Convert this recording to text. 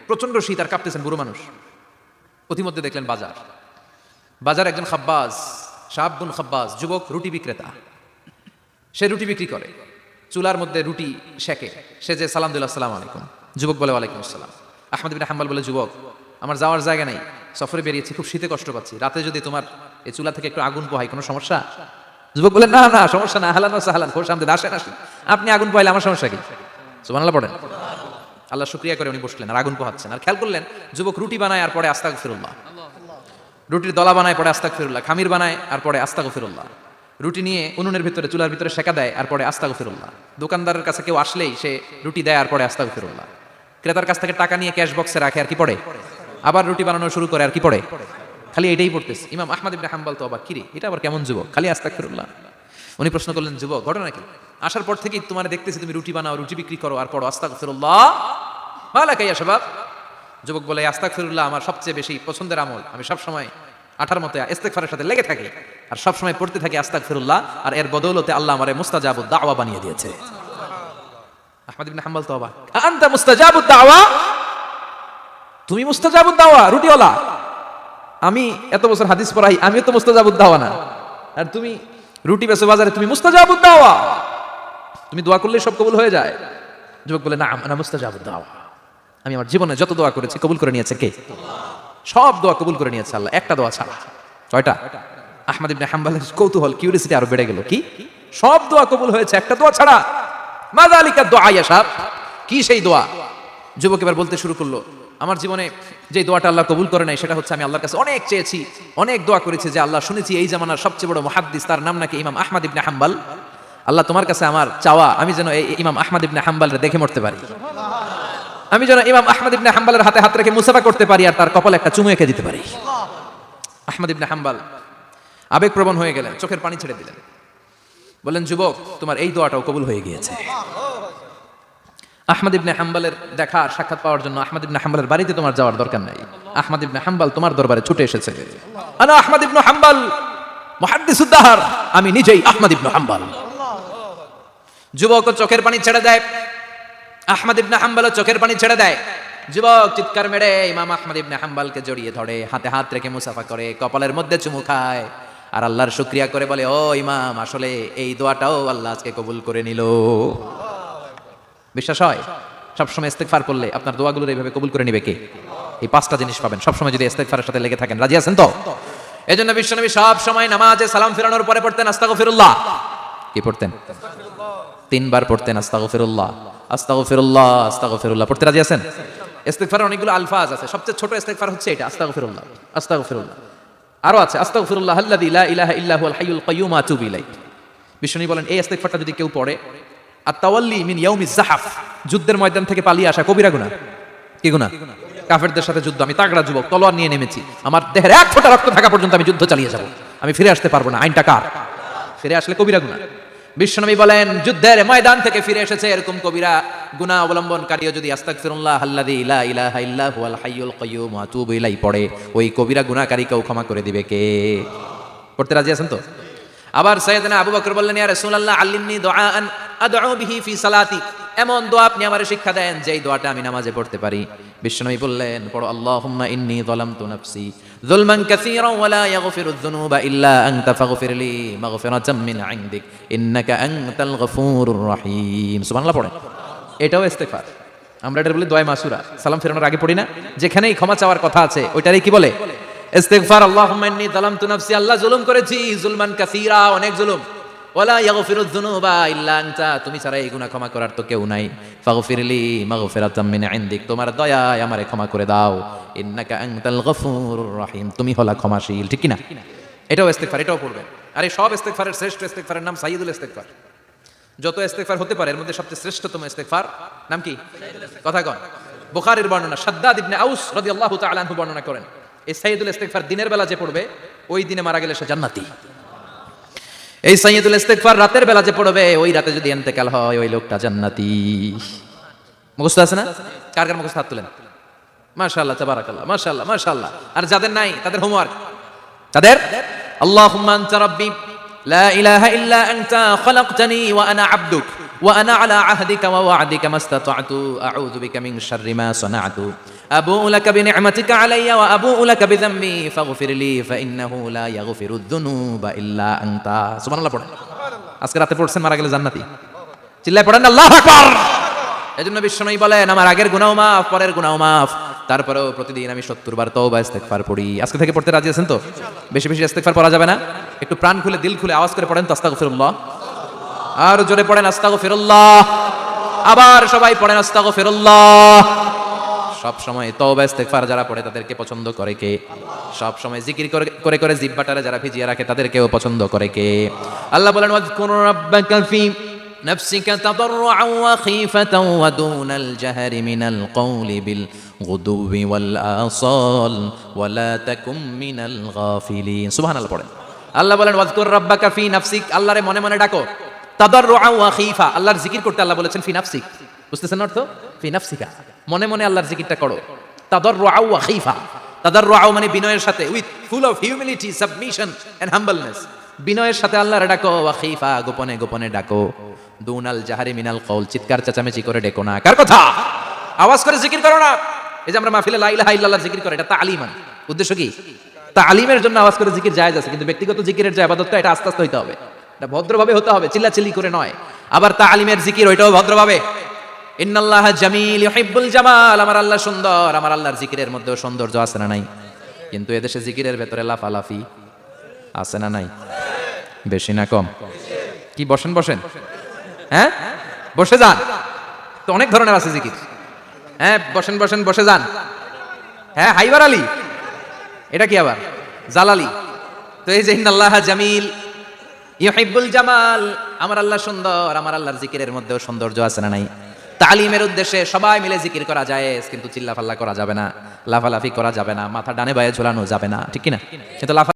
প্রচন্ড শীত আর কাঁপতেছেন বুড়ো মানুষ। প্রতিমধ্যে দেখলেন বাজার একজন খাব্বাজ, শাবুন খাব্বাজ, যুবক রুটি বিক্রেতা। সে রুটি বিক্রি করে, চুলার মধ্যে রুটি সেকে। সে যে সালাম দিল, আসসালামু আলাইকুম। যুবক বলে, ওয়ালাইকুম আসসালাম। আহমদ ইবনে হাম্বল বলে, যুবক আমার যাওয়ার জায়গা নাই, সফরে বেরিয়েছি, খুব শীতে কষ্ট পাচ্ছি, রাতে যদি তোমার এই চুলা থেকে একটু আগুন পোহাই কোনো সমস্যা? যুবক বলে, না না সমস্যা না, হালান সাহালান, খোশ আমদেদ, আসেন আসেন, আপনি আগুন পোহাইলে আমার সমস্যা কি? সুবহানাল্লাহ পড়েন। আল্লাহ শুকরিয়া করে উনি বসলেন আর আগুন পোহাচ্ছেন। আর খেয়াল করলেন যুবক রুটি বানায় আর পরে আস্তাগফিরুল্লাহ, রুটির দলা বানায় পরে আস্তাগফিরুল্লাহ, খামির বানায় আর পরে আস্তাগফিরুল্লাহ, রুটি নিয়ে উনুনের ভিতরে চুলার ভিতরে সেকা দেয় আর পরে আস্তাগফিরুল্লাহ। দোকানদারের কাছে কেউ আসলেই সে রুটি দেয় আর পরে আস্তাগফিরুল্লাহ। ক্রেতার কাছ থেকে টাকা নিয়ে ক্যাশ বক্সে রাখে আর কি পড়ে? আবার রুটি বানানো শুরু করে আর কি পড়ে? খালি এটাই পড়তেছে। ইমাম আহমদ ইবনে হাম্বল তো অবাক, কিরে এটা আবার কেমন যুবক, খালি আস্তাগফিরুল্লাহ। উনি প্রশ্ন করলেন, যুবক ঘটনা কি? আসার পর থেকেই তোমার দেখতেছি তুমি রুটি বানাও, রুটি বিক্রি করো আর পড়ো আস্তাগফিরুল্লাহ, মালাকা ইয়া শাবাব। যুবক বলে, আস্তাগফিরুল্লাহ আমার সবচেয়ে বেশি পছন্দের আমল, আমি সবসময় আঠার মতো ইস্তেগফারের সাথে লেগে থাকি আর সবসময় পড়তে থাকি আস্তাগফিরুল্লাহ, আর এর বদৌলতে আল্লাহ আমারে মুস্তাজাবুদ দাওয়া বানিয়ে দিয়েছে। আহমদ ইবনে হাম্বল তো অবাক, আনতা মুস্তাজাবুদ দাওয়া, তুমি মুস্তাজাবুদ দাওয়া রুটিওয়ালা? আমি এত বছর হাদিস পড়াই, আমিও তো মুস্তাজাবুদ দাওয়া না, আর তুমি রুটি বেচো বাজারে, তুমি মুস্তাজাবুদ দাওয়া, তুমি দোয়া করলে সব কবুল হয়ে যায়? যুবক বলে, না আনা মুস্তাজাবুদ দাওয়া, আমি আমার জীবনে যত দোয়া করেছি কবুল করে নিয়েছে কে? সব দোয়া কবুল করে নিয়েছে আল্লাহ, একটা দোয়া ছাড়া। কয়টা? আহমদ ইবনে হাম্বলের কৌতূহল, কিউরিসিটি আরো বেড়ে গেল, কি সব দোয়া কবুল হয়েছে একটা দোয়া ছাড়া? মাযালিকা দুআ ইয়া শাব, কি সেই দোয়া? যুবক এবার বলতে শুরু করলো, আমার জীবনে যে দোয়াটা আল্লাহ কবুল করে নাই সেটা হচ্ছে আমি আল্লাহর কাছে অনেক চেয়েছি, অনেক দোয়া করেছি যে আল্লাহ শুনেছি এই জামানার সবচেয়ে বড় মুহাদ্দিস, তার নাম নাকি ইমাম আহমদ ইবনে হাম্বল। আল্লাহ তোমার কাছে আমার চাওয়া, আমি যেন এই ইমাম আহমদ ইবনে হাম্বলকে দেখে মরতে পারি, আমি যেন ইমাম আহমদ ইবনে হাম্বলের হাতে হাত রেখে মুসাফা করতে পারি আর তার কপালে একটা চুমু এঁকে দিতে পারি। আহমদ ইবনে হাম্বল আবেগপ্রবণ হয়ে গেলেন, চোখের পানি ছেড়ে দিলেন, বললেন, যুবক তোমার এই দোয়াটাও কবুল হয়ে গিয়েছে। আহমদ ইবনে হাম্বলের দেখা আর সাক্ষাৎ পাওয়ার জন্য আহমদ ইবনে হাম্বলের বাড়িতে তোমার যাওয়ার দরকার নাই, আহমদ ইবনে হাম্বল তোমার দরবারে ছুটে এসেছে। আনা আহমদ ইবনে হাম্বল মুহাদ্দিসুদ দাহর, আমি নিজেই আহমদ ইবনে হাম্বল। যুবক চোখের পানি ছেড়ে দেয়, আহমদ ইবনে হাম্বল চোখের পানি ছেড়ে দেয়। যুবক চিৎকার মেরে ইমাম আহমদ ইবনে হাম্বলকে জড়িয়ে ধরে, হাতে হাত রেখে মুসাফা করে, কপালের মধ্যে চুমু খায় আর আল্লাহর শুকরিয়া করে বলে, ও ইমাম, আসলে এই দোয়াটাও আল্লাহ আজকে কবুল করে নিল। বিশ্বাস হয়? সবসময় ইস্তেগফার করলে আপনার দোয়াগুলোর এইভাবে কবুল করে নিবে কে? এই পাঁচটা জিনিস পাবেন সবসময় যদি ইস্তেগফারের সাথে লেগে থাকেন। রাজি আছেন তো? এজন্য বিশ্বনবী সব সময় নামাজে সালাম ফেরানোর পরে পড়তেন আস্তাগফিরুল্লাহ। কি পড়তেন? তিনবার পড়তেন আস্তাগফিরুল্লাহ, আস্তাগফিরুল্লাহ, আস্তাগফিরুল্লাহ পড়তে। রাজি আছেন? ইস্তেগফারের অনেকগুলো আলফাজ আছে, সবচেয়ে ছোট ইস্তেগফার হচ্ছে এটা, আস্তাগফিরুল্লাহ, আস্তাগফিরুল্লাহ। আরো আছে আস্তাগফিরুল্লাহ আল্লাযী লা ইলাহা ইল্লা হুয়াল হাইয়ুল কাইয়্যুম ওয়া আতুবু ইলাইহি। বিশ্বনবী বলেন, এই ইস্তেগফারটা যদি কেউ পড়ে, আত-তাওয়াল্লি মিন ইয়াউমিজ যাহাফ, যুদ্ধের ময়দান থেকে পালিয়ে আসা কবিরা গুনাহ। কি গুনাহ? কাফেরদের সাথে যুদ্ধ, আমি তাগড়া যুবক, তলোয়ার নিয়ে নেমেছি, আমার দেহের এক ফোঁটা রক্ত থাকা পর্যন্ত আমি যুদ্ধ চালিয়ে যাব, আমি ফিরে আসতে পারবো না, আইনটা কার? ফিরে আসলে কবিরা গুনাহ। বিশ্বনবী বলেন, যুদ্ধের ময়দান থেকে ফিরে এসেছে এরকম কবিরা গুনাহ অবলম্বনকারীও যদি আস্তাগফিরুল্লাহ আল্লাযী লা ইলাহা ইল্লা হুয়াল হাইয়ুল কাইয়্যুম ওয়া আতুবু ইলাইহি পড়ে, ওই কবিরা গুনাহকারীকেও ক্ষমা করে দিবে কে? পড়তে রাজি আছেন তো? আবার সাইয়েদনা আবু বকর বললেন, ইয়া রাসূলুল্লাহ আল্লিমনি দুআআন আদউ বিহি ফি সালাতি, এমন দোয়া আপনি আমারে শিক্ষা দেন যেই দোয়াটা আমি নামাজে পড়তে পারি। বিশ্বনবী বললেন, পড়ো আল্লাহুম্মা ইন্নী যালামতু নাফসি যুলমান কাসীরান ওয়া লা ইয়াগফিরুয যুনুবা ইল্লা আনতা ফাগফিরলি মাগফিরাতাম মিন ইনদিক ইন্নাকা আনতাল গফুরুর রহিম। সুবহানাল্লাহ পড়েন। এটাও ইস্তেগফার। আমরা এটা বলি দোয়া মাসুরা, সালাম ফেরানোর আগে পড়ি না? যেখানেই ক্ষমা চাওয়ার কথা আছে ওইটারই কি বলে? ইস্তেগফার। আল্লাহুম্মা ইন্নী যালামতু নাফসি, আল্লাহ জুলুম করেছি, যুলমান কাসীরা, অনেক জুলুম, ওয়ালা ইয়াগফিরুয যুনুবা ইল্লা আনতা, তুমি ছাড়া এই গুনাহ ক্ষমা করার তো কেউ নাই, ফাগফিরলি মাগফিরাতাম মিন ইনদিক, তোমার দয়ায় আমারে ক্ষমা করে দাও, ইন্নাকা আনতাল গফুরুর রহিম, তুমি হলা ক্ষমাশীল। ঠিক কি না? এটাও ইস্তেগফার, এটাও পড়বেন। আর এই সব ইস্তেগফারের শ্রেষ্ঠ ইস্তেগফারের নাম সাইয়্যিদুল ইস্তেগফার। যত ইস্তেগফার হতে পারে এর মধ্যে সবচেয়ে শ্রেষ্ঠতম ইস্তেগফার নাম কি? কথা কন। বুখারীর বর্ণনা, শাদ্দাদ ইবনে আউস রাদিয়াল্লাহু তাআলা আনহু বর্ণনা করেন, এই সাইয়্যিদুল ইস্তেগফার দিনের বেলা যে পড়বে, ওই দিনে মারা গেলে সে জান্নাতি। এই সাইয়্যিদুল ইস্তেগফার রাতের বেলা যে পড়বে, ওই রাতে যদি ইন্তেকাল হয়, ওই লোকটা জান্নাতি। মুখস্থ আছে না? কার কার মুখস্থ? হাত তুলেন। মাশাআল্লাহ, তাবারাকাল্লাহ, মাশাআল্লাহ, মাশাআল্লাহ। আর যাদের নাই তাদের হোমওয়ার্ক, তাদের আল্লাহুম্মা আনতা রাব্বি লা ইলাহা ইল্লা আনতা খালাকতানি ওয়া আনা আবদুক ওয়া আনা আলা আহদিকা ওয়া ওয়া'দিকা মাসতাতa'তু আউযু বিকা মিন শাররি মা সানা'তু আবুউ লাকা বিনি'মাতিকা আলাইয়া ওয়া আবুউ লাকা বিযামবি ফাগফির লি ফাইন্নাহু লা ইয়াগফিরুদ যুনুবা ইল্লা আনতা। সুবহানাল্লাহ পড়েন। আজকে রাতে পড়ছেন, মারা গেলে জান্নাতি। চিল্লায় পড়েন আল্লাহু আকবার। এজন্য বিশ্বনবী বলেন, আমার আগের গুনাহ মাফ, পরের গুনাহ মাফ, তারপরেও প্রতিদিন আমি 70 বার তওবা ইস্তেগফার পড়ি। আজকে থেকে পড়তে রাজি আছেন তো? বেশি বেশি ইস্তেগফার পড়া যাবে না? একটু প্রাণ খুলে দিল খুলে আওয়াজ করে পড়েন তো আস্তাগফিরুল্লাহ। আর জোরে পড়েন আস্তাগফিরুল্লাহ। আবার সবাই পড়েন আস্তাগফিরুল্লাহ। সব সময় তওবা ইস্তেগফার যারা পড়ে তাদেরকে পছন্দ করে কে? সব সময় জিকির করে করে জিহ্বাটারে যারা ভিজিয়ে রাখে তাদেরকেও পছন্দ করে কে? আল্লাহ বলেন, ওয়াজকুর রাব্বাকা ফি নাফসিকা তাদাররুআন ওয়া খীফাতান ওয়া দুনাল জাহরি মিনাল কওলি বিল গুদুবি ওয়াল আসাল ওয়া লা তাকুম মিনাল গাফিলিন। সুবহানাল্লাহ পড়েন। আল্লাহ বলেন, ওয়াজকুর রাব্বাকা ফি নাফসিক, আল্লাহরে মনে মনে ডাকো। তাদাররুআন ওয়া খীফা, আল্লাহর জিকির করতে আল্লাহ বলেছেন ফি নাফসিক। বুঝতেছেন অর্থ? ফি নাফসিকা, মনে মনে আল্লাহর জিকিরটা করো। তাদাররুআন ওয়া খীফা, তাদাররুআন মানে বিনয়ের সাথে, with full of humility, submission and humbleness. বিনয়ের সাথে আল্লাহরে ডাকো। ওয়া খীফা, গোপনে গোপনে ডাকো। দুনাল জাহারি মিনাল কওল, চিৎকার চেঁচামেচি করে ডেকো না। কার কথা? আওয়াজ করে জিকির করো না। এই যে আমরা মাহফিলে লা ইলাহা ইল্লাল্লাহ জিকির করে, এটা তালিমান। উদ্দেশ্য কি? তালিমের জন্য আওয়াজ করে জিকির জায়েজ আছে, কিন্তু ব্যক্তিগত জিকিরের যে ইবাদতটা, এটা আস্তে আস্তে হইতে হবে, এটা ভদ্রভাবে হতে হবে, চিল্লাচিল্লি করে নয়। আবার তালিমের জিকির ওইটাও ভদ্রভাবে। ইন্নাল্লাহা জামিল ইউহিব্বুল জামাল, আমার আল্লাহ সুন্দর, আমার আল্লাহর জিকিরের মধ্যেও সৌন্দর্য আছে না নাই? কিন্তু এদেশে জিকিরের ভেতরে লাফালাফি আছে না নাই? বেশি না কম? কি বসেন বসেন, হ্যাঁ বসে যান তো, অনেক ধরনের আছে জিকির। হ্যাঁ বসেন বসেন, বসে যান। হ্যাঁ হাইবার আলী, এটা কি আবার জালালি? তো এই যে ইন্নাল্লাহা জামিল ইউহিব্বুল জামাল, আমার আল্লাহ সুন্দর, আমার আল্লাহর জিকিরের মধ্যেও সৌন্দর্য আছে না নাই? তালিমের উদ্দেশ্যে সবাই মিলে জিকির করা যায়, কিন্তু চিল্লাফাল্লা করা যাবে না, লাফালাফি করা যাবে না, মাথা ডানে বায়ে ঝোলানো যাবে না, ঠিক কিনা? কিন্তু লাফা